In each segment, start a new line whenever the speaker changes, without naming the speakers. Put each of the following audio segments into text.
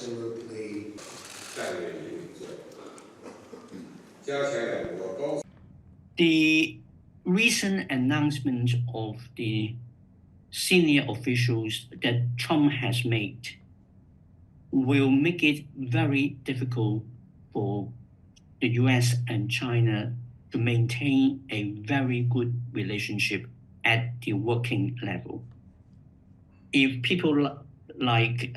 absolutely.
The recent announcement of the senior officials that Trump has made will make it very difficult for the US and China to maintain a very good relationship at the working level. If people like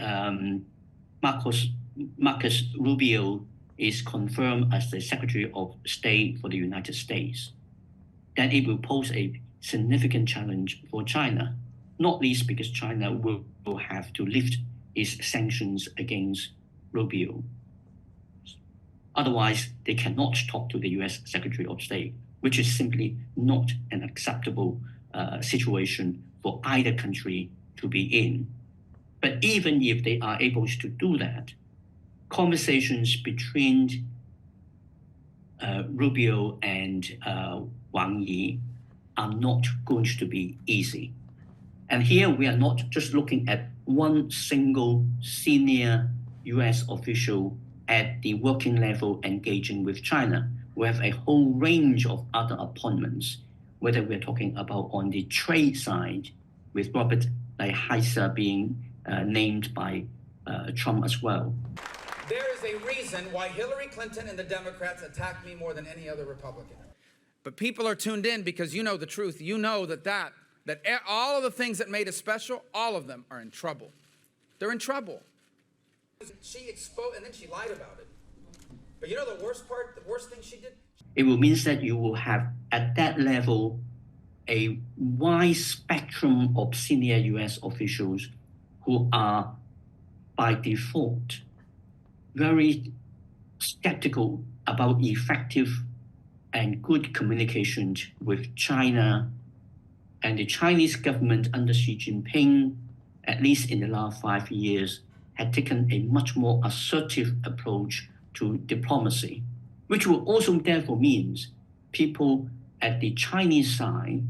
Marcus Rubio is confirmed as the Secretary of State for the United States, then it will pose a significant challenge for China, not least because China will have to lift its sanctions against Rubio. Otherwise, they cannot talk to the US Secretary of State, which is simply not an acceptable situation for either country to be in. But even if they are able to do that, conversations between Rubio and Wang Yi are not going to be easy. And here we are not just looking at one single senior US official at the working level engaging with China. We have a whole range of other appointments, whether we're talking about on the trade side, with Robert Lighthizer being named by Trump as well.
There is a reason why Hillary Clinton and the Democrats attack me more than any other Republican. But people are tuned in because you know the truth. You know that all of the things that made us special, all of them are in trouble. They're in trouble. She exposed, and then she lied about it. But you know the worst part, the worst thing she did?
It will mean that you will have, at that level, a wide spectrum of senior US officials who are, by default, very skeptical about effective and good communication with China. And the Chinese government under Xi Jinping, at least in the last 5 years, had taken a much more assertive approach to diplomacy, which will also therefore means people at the Chinese side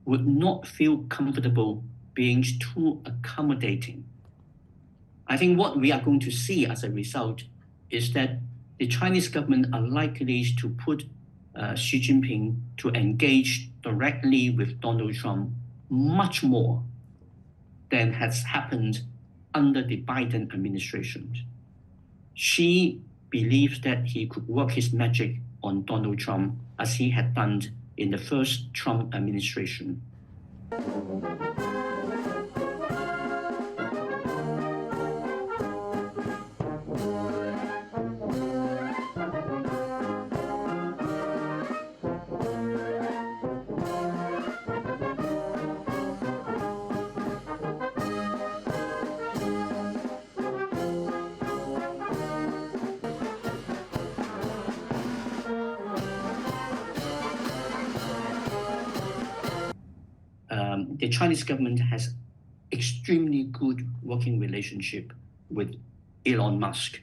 would not feel comfortable being too accommodating. I think what we are going to see as a result is that the Chinese government are likely to put Xi Jinping to engage directly with Donald Trump much more than has happened under the Biden administration. Xi believes that he could work his magic on Donald Trump as he had done in the first Trump administration. The Chinese government has extremely good working relationship with Elon Musk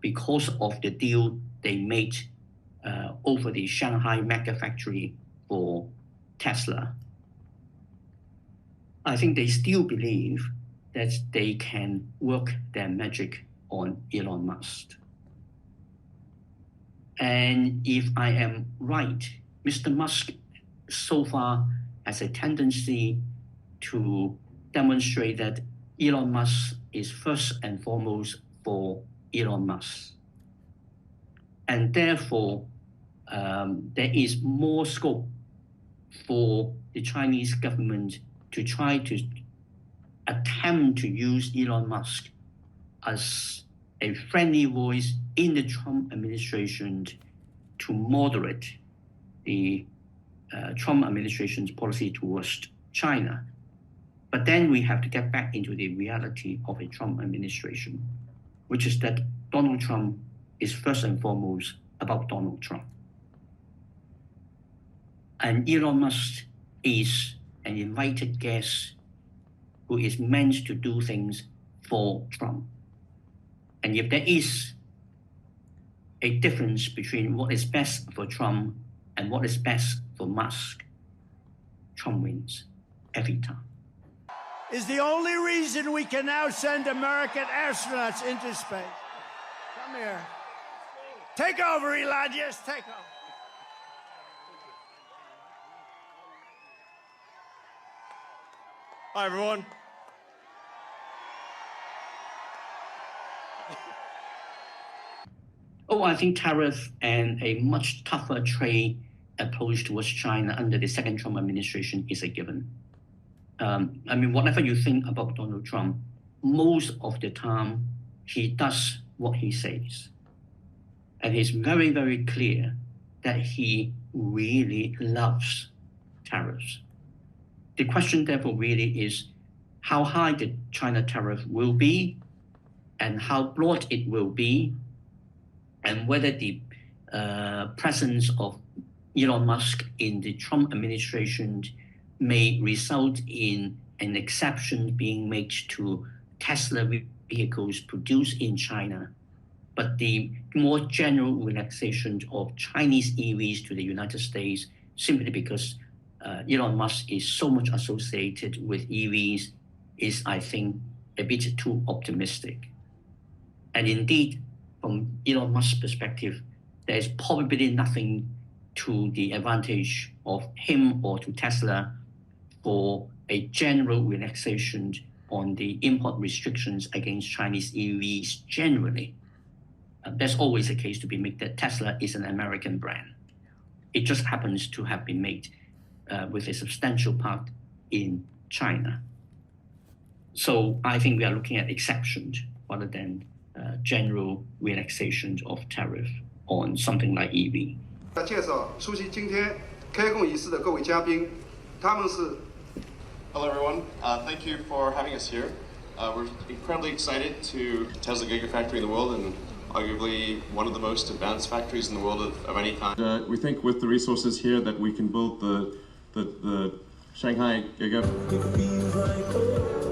because of the deal they made over the Shanghai mega factory for Tesla. I think they still believe that they can work their magic on Elon Musk. And if I am right, Mr. Musk so far has a tendency to demonstrate that Elon Musk is first and foremost for Elon Musk. And therefore, there is more scope for the Chinese government to try to attempt to use Elon Musk as a friendly voice in the Trump administration to moderate the Trump administration's policy towards China. But then we have to get back into the reality of a Trump administration, which is that Donald Trump is first and foremost about Donald Trump. And Elon Musk is an invited guest who is meant to do things for Trump. And if there is a difference between what is best for Trump and what is best for Musk, Trump wins every time.
is the only reason we can now send American astronauts into space. Come here. Take over, Elon. Just take over.
Hi, everyone.
Oh, I think tariff and a much tougher trade approach towards China under the second Trump administration is a given. I mean, whatever you think about Donald Trump, most of the time he does what he says. And it's very, very clear that he really loves tariffs. The question, therefore, really is how high the China tariff will be and how broad it will be, and whether the presence of Elon Musk in the Trump administration may result in an exception being made to Tesla vehicles produced in China, but the more general relaxation of Chinese EVs to the United States simply because Elon Musk is so much associated with EVs is, I think, a bit too optimistic. And indeed, from Elon Musk's perspective, there is probably nothing to the advantage of him or to Tesla for a general relaxation on the import restrictions against Chinese EVs generally. There's always a case to be made that Tesla is an American brand. It just happens to have been made with a substantial part in China. So I think we are looking at exceptions rather than general relaxation of tariff on something like EV.
介绍出席今天开工仪式的各位嘉宾，他们是。
Hello, everyone. Thank you for having us here. We're incredibly excited to Tesla Gigafactory in the world and arguably one of the most advanced factories in the world of any kind. We think with the resources here that we can build the Shanghai Gigafactory.